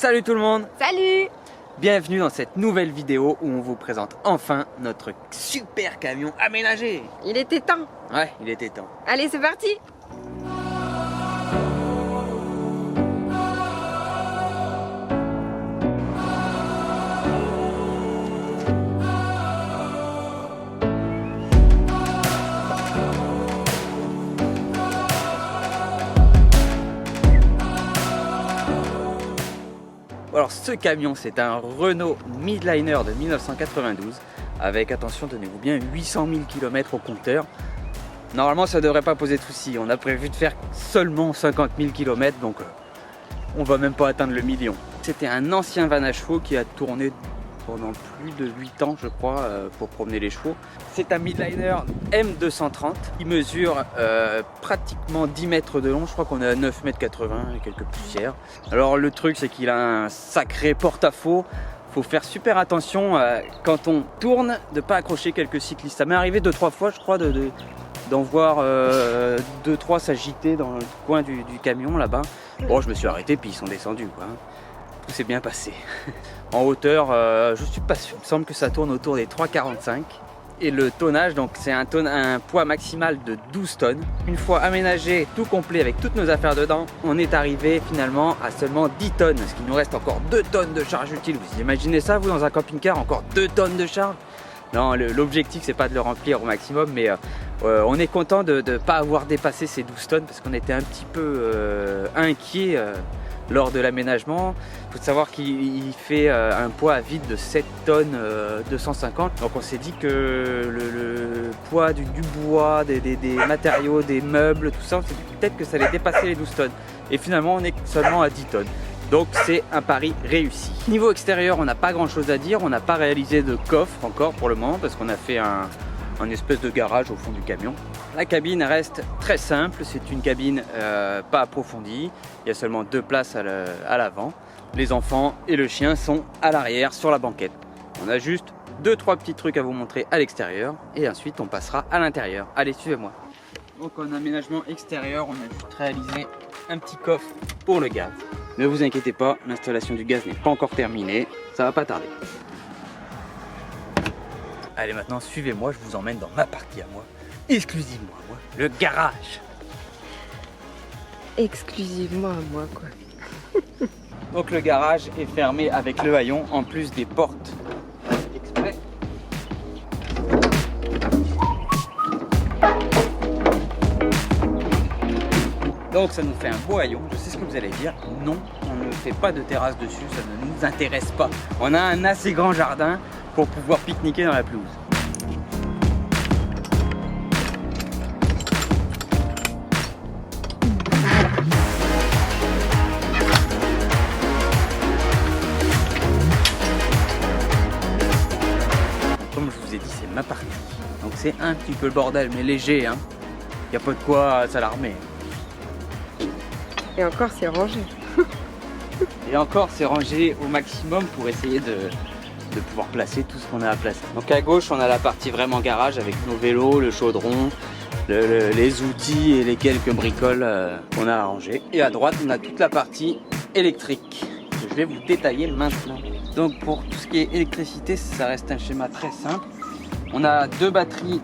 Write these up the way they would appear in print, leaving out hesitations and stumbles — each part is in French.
Salut tout le monde! Salut! Bienvenue dans cette nouvelle vidéo où on vous présente enfin notre super camion aménagé. Il était temps. Ouais, il était temps. Allez, c'est parti! Alors ce camion, c'est un Renault Midliner de 1992 avec, attention, tenez-vous bien, 800 000 km au compteur. Normalement ça ne devrait pas poser de soucis, on a prévu de faire seulement 50 000 km, donc on va même pas atteindre le million. C'était un ancien van à chevaux qui a tourné pendant plus de 8 ans je crois pour promener les chevaux. C'est un Midliner M230, il mesure pratiquement 10 mètres de long, je crois qu'on est à 9,80 m et quelques poussières. Alors le truc c'est qu'il a un sacré porte-à-faux, faut faire super attention quand on tourne de pas accrocher quelques cyclistes. Ça m'est arrivé 2-3 fois je crois d'en voir 2-3 s'agiter dans le coin du camion là-bas. Bon, je me suis arrêté puis ils sont descendus quoi. Tout s'est bien passé. En hauteur, je suis pas sûr, il me semble que ça tourne autour des 3,45. Et le tonnage, donc c'est un poids maximal de 12 tonnes. Une fois aménagé, tout complet avec toutes nos affaires dedans, on est arrivé finalement à seulement 10 tonnes. Parce qu'il nous reste encore 2 tonnes de charge utile. Vous imaginez ça vous dans un camping-car, encore 2 tonnes de charge? Non, l'objectif c'est pas de le remplir au maximum, mais on est content de ne pas avoir dépassé ces 12 tonnes parce qu'on était un petit peu inquiet lors de l'aménagement. Il faut savoir qu'il fait un poids à vide de 7 tonnes 250. Donc on s'est dit que le poids du bois, des matériaux, des meubles, tout ça, peut-être que ça allait dépasser les 12 tonnes. Et finalement on est seulement à 10 tonnes. Donc c'est un pari réussi. Niveau extérieur, on n'a pas grand chose à dire. On n'a pas réalisé de coffre encore pour le moment parce qu'on a fait un espèce de garage au fond du camion. La cabine reste très simple, c'est une cabine pas approfondie. Il y a seulement 2 places à l'avant. Les enfants et le chien sont à l'arrière sur la banquette. On a juste 2-3 petits trucs à vous montrer à l'extérieur et ensuite on passera à l'intérieur. Allez, suivez-moi. Donc en aménagement extérieur, on a juste réalisé un petit coffre pour le gaz. Ne vous inquiétez pas, l'installation du gaz n'est pas encore terminée, ça va pas tarder. Allez, maintenant suivez-moi, je vous emmène dans ma partie à moi, exclusivement à moi, le garage. Exclusivement à moi, quoi. Donc le garage est fermé avec le haillon, en plus des portes exprès. Donc ça nous fait un beau haillon. Je sais ce que vous allez dire, non, on ne fait pas de terrasse dessus, ça ne nous intéresse pas. On a un assez grand jardin pour pouvoir pique-niquer dans la pelouse. Comme je vous ai dit, c'est ma partie. Donc c'est un petit peu le bordel, mais léger, hein. Y a pas de quoi s'alarmer. Et encore, c'est rangé. Et encore, c'est rangé au maximum pour essayer de pouvoir placer tout ce qu'on a à placer. Donc à gauche, on a la partie vraiment garage avec nos vélos, le chaudron, les outils et les quelques bricoles qu'on a à ranger. Et à droite, on a toute la partie électrique que je vais vous détailler maintenant. Donc pour tout ce qui est électricité, ça reste un schéma très simple. On a 2 batteries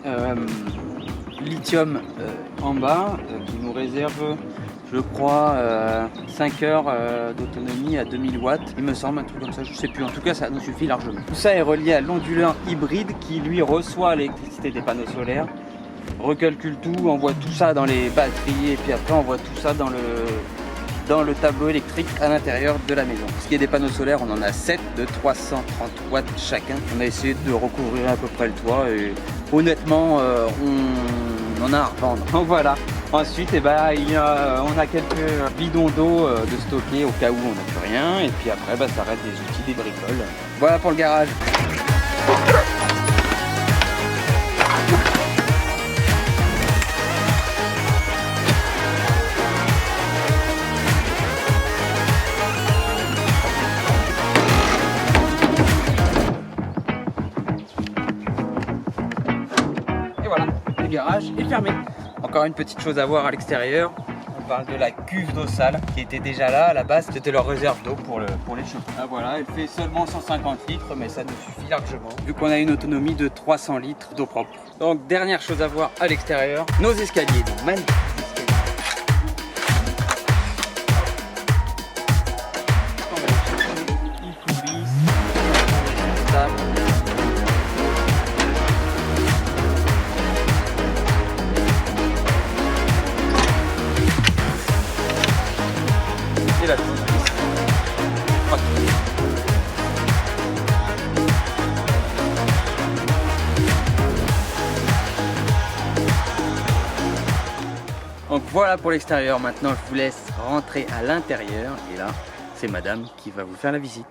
lithium en bas qui nous réservent, je crois, 5 heures d'autonomie à 2000 watts, il me semble, un truc comme ça, je sais plus, en tout cas ça nous suffit largement. Tout ça est relié à l'onduleur hybride qui lui reçoit l'électricité des panneaux solaires, recalcule tout, envoie tout ça dans les batteries et puis après on envoie tout ça dans le tableau électrique à l'intérieur de la maison. Pour ce qui est des panneaux solaires, on en a 7 de 330 watts chacun. On a essayé de recouvrir à peu près le toit et honnêtement on en a à revendre. Donc voilà. Ensuite, on a quelques bidons d'eau de stocker au cas où on n'a plus rien. Et puis après, ça reste des outils, des bricoles. Voilà pour le garage. Et voilà, le garage est fermé. Encore une petite chose à voir à l'extérieur. parle de la cuve d'eau sale qui était déjà là. À la base, c'était leur réserve d'eau pour les chevaux. Ah, voilà, elle fait seulement 150 litres, mais ça nous suffit largement, vu qu'on a une autonomie de 300 litres d'eau propre. Donc, dernière chose à voir à l'extérieur, nos escaliers, donc magnifiques escaliers. On va les chercher, ils coulissent, table. Et la tour. Donc voilà pour l'extérieur. Maintenant je vous laisse rentrer à l'intérieur et là c'est madame qui va vous faire la visite.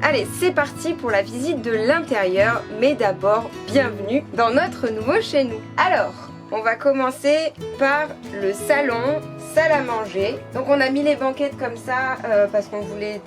Allez, c'est parti pour la visite de l'intérieur, mais d'abord, bienvenue dans notre nouveau chez nous. Alors, on va commencer par le salon, salle à manger. Donc on a mis les banquettes comme ça parce qu'on voulait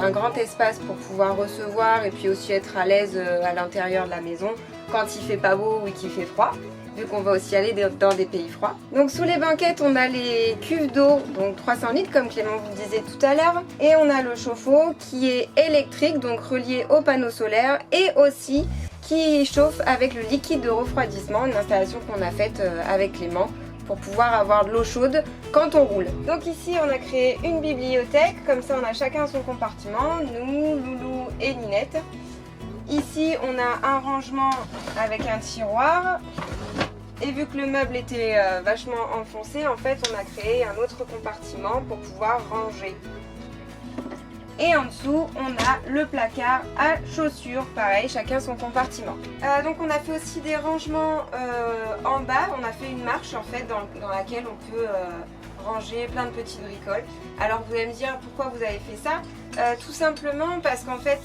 un grand espace pour pouvoir recevoir et puis aussi être à l'aise à l'intérieur de la maison quand il fait pas beau ou qu'il fait froid, vu qu'on va aussi aller dans des pays froids. Donc sous les banquettes, on a les cuves d'eau, donc 300 litres comme Clément vous le disait tout à l'heure. Et on a le chauffe-eau qui est électrique, donc relié au panneau solaire et aussi qui chauffe avec le liquide de refroidissement, une installation qu'on a faite avec Clément pour pouvoir avoir de l'eau chaude quand on roule. Donc ici on a créé une bibliothèque, comme ça on a chacun son compartiment, nous, Loulou et Ninette. Ici on a un rangement avec un tiroir. Et vu que le meuble était vachement enfoncé, en fait, on a créé un autre compartiment pour pouvoir ranger. Et en dessous, on a le placard à chaussures, pareil, chacun son compartiment. Donc on a fait aussi des rangements en bas, on a fait une marche en fait dans laquelle on peut ranger plein de petites bricoles. Alors vous allez me dire pourquoi vous avez fait ça. Tout simplement parce qu'en fait,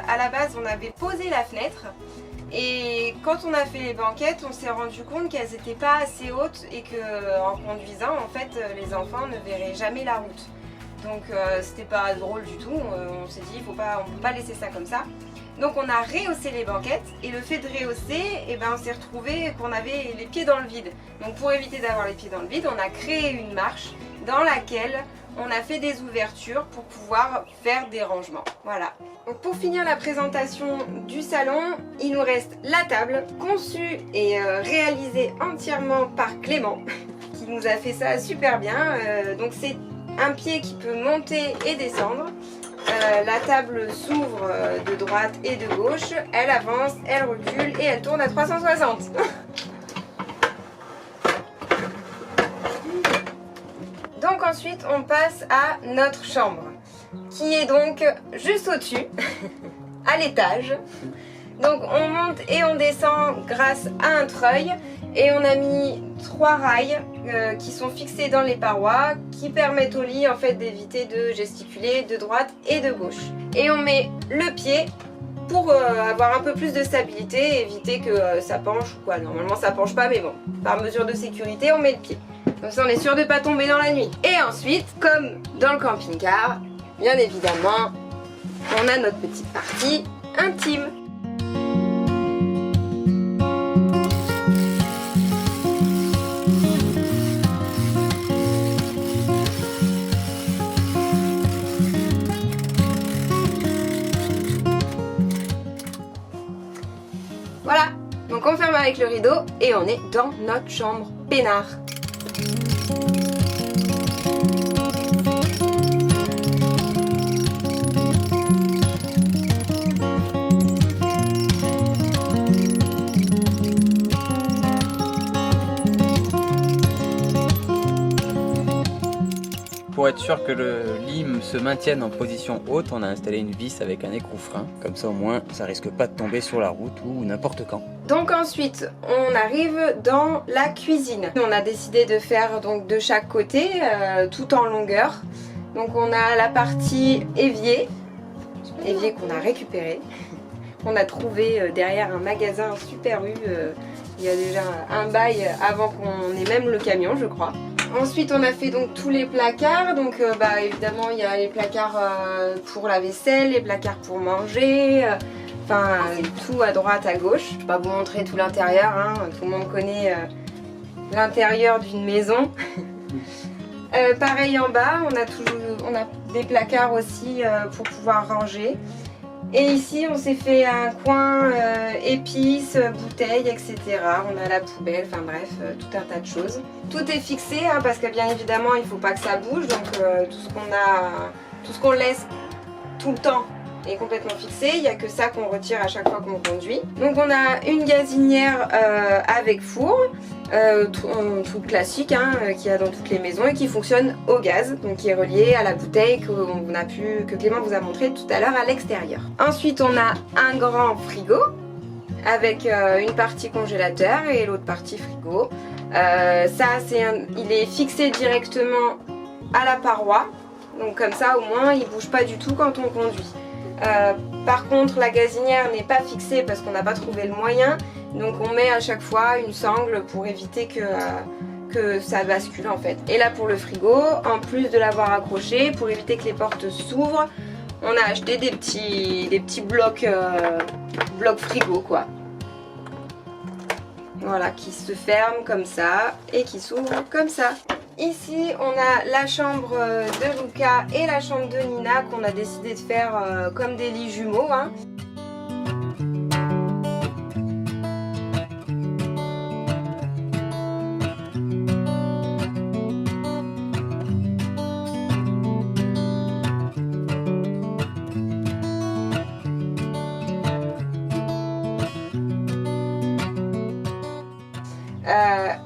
à la base, on avait posé la fenêtre. Et quand on a fait les banquettes, on s'est rendu compte qu'elles n'étaient pas assez hautes et qu'en conduisant, en fait, les enfants ne verraient jamais la route. Donc c'était pas drôle du tout, on s'est dit on peut pas laisser ça comme ça. Donc on a rehaussé les banquettes et le fait de rehausser, on s'est retrouvé qu'on avait les pieds dans le vide. Donc pour éviter d'avoir les pieds dans le vide, on a créé une marche dans laquelle on a fait des ouvertures pour pouvoir faire des rangements. Voilà. Donc pour finir la présentation du salon, il nous reste la table, conçue et réalisée entièrement par Clément, qui nous a fait ça super bien. Donc c'est un pied qui peut monter et descendre. La table s'ouvre de droite et de gauche, elle avance, elle recule et elle tourne à 360. Donc ensuite on passe à notre chambre qui est donc juste au-dessus, à l'étage. Donc on monte et on descend grâce à un treuil et on a mis 3 rails qui sont fixés dans les parois qui permettent au lit en fait d'éviter de gesticuler de droite et de gauche. Et on met le pied pour avoir un peu plus de stabilité et éviter que ça penche ou quoi. Normalement ça penche pas mais bon, par mesure de sécurité on met le pied. Comme ça on est sûr de ne pas tomber dans la nuit. Et ensuite, comme dans le camping-car, bien évidemment, on a notre petite partie intime. Voilà, donc on ferme avec le rideau et on est dans notre chambre peinard. Pour être sûr que le lime se maintienne en position haute, on a installé une vis avec un écrou-frein. Comme ça au moins, ça risque pas de tomber sur la route ou n'importe quand. Donc ensuite, on arrive dans la cuisine. On a décidé de faire donc de chaque côté, tout en longueur. Donc on a la partie évier qu'on a récupéré. On a trouvé derrière un magasin Super U. Il y a déjà un bail avant qu'on ait même le camion, je crois. Ensuite, on a fait donc tous les placards. Donc, évidemment, il y a les placards pour la vaisselle, les placards pour manger. Enfin, tout à droite, à gauche. Je ne vais pas vous montrer tout l'intérieur. Hein. Tout le monde connaît l'intérieur d'une maison. Pareil en bas, on a des placards aussi pour pouvoir ranger. Et ici, on s'est fait un coin épices, bouteilles, etc. On a la poubelle, enfin bref, tout un tas de choses. Tout est fixé hein, parce que bien évidemment, il ne faut pas que ça bouge. Donc tout ce qu'on laisse tout le temps est complètement fixé. Il n'y a que ça qu'on retire à chaque fois qu'on conduit. Donc on a une gazinière avec four, tout classique hein, qu'il y a dans toutes les maisons et qui fonctionne au gaz, donc qui est relié à la bouteille que Clément vous a montré tout à l'heure à l'extérieur. Ensuite on a un grand frigo avec une partie congélateur et l'autre partie frigo. Il est fixé directement à la paroi, donc comme ça au moins il bouge pas du tout quand on conduit. Par contre la gazinière n'est pas fixée parce qu'on n'a pas trouvé le moyen, donc on met à chaque fois une sangle pour éviter que ça bascule en fait. Et là pour le frigo, en plus de l'avoir accroché, pour éviter que les portes s'ouvrent, on a acheté des petits blocs frigo quoi. Voilà, qui se ferment comme ça et qui s'ouvrent comme ça. Ici, on a la chambre de Luca et la chambre de Nina qu'on a décidé de faire comme des lits jumeaux. Hein.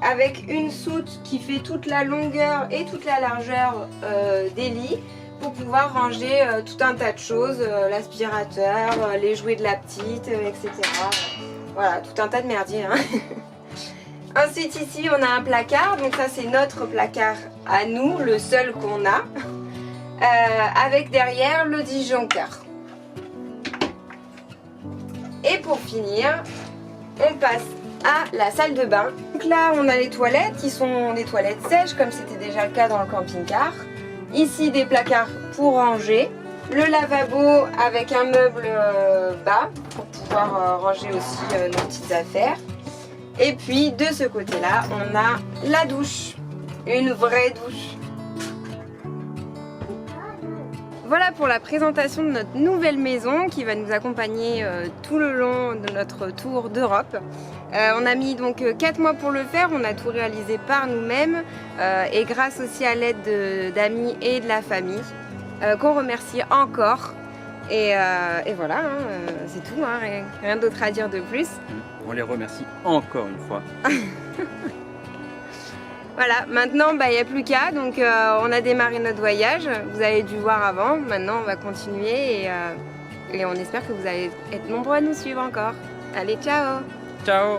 Avec une soute qui fait toute la longueur et toute la largeur des lits pour pouvoir ranger tout un tas de choses, l'aspirateur, les jouets de la petite, etc. Voilà, tout un tas de merdier. Hein. Ensuite ici on a un placard, donc ça c'est notre placard à nous, le seul qu'on a, avec derrière le disjoncteur. Et pour finir, on passe à la salle de bain. Donc là on a les toilettes qui sont des toilettes sèches comme c'était déjà le cas dans le camping-car. Ici des placards pour ranger, le lavabo avec un meuble bas pour pouvoir ranger aussi nos petites affaires. Et puis de ce côté là on a la douche, une vraie douche. Voilà pour la présentation de notre nouvelle maison qui va nous accompagner tout le long de notre tour d'Europe. On a mis donc 4 mois pour le faire, on a tout réalisé par nous-mêmes et grâce aussi à l'aide d'amis et de la famille qu'on remercie encore. Et voilà, hein, c'est tout, hein, rien d'autre à dire de plus. On les remercie encore une fois. Voilà, maintenant il n'y a plus qu'à, donc on a démarré notre voyage, vous avez dû voir avant, maintenant on va continuer et on espère que vous allez être nombreux à nous suivre encore. Allez, ciao! Ciao!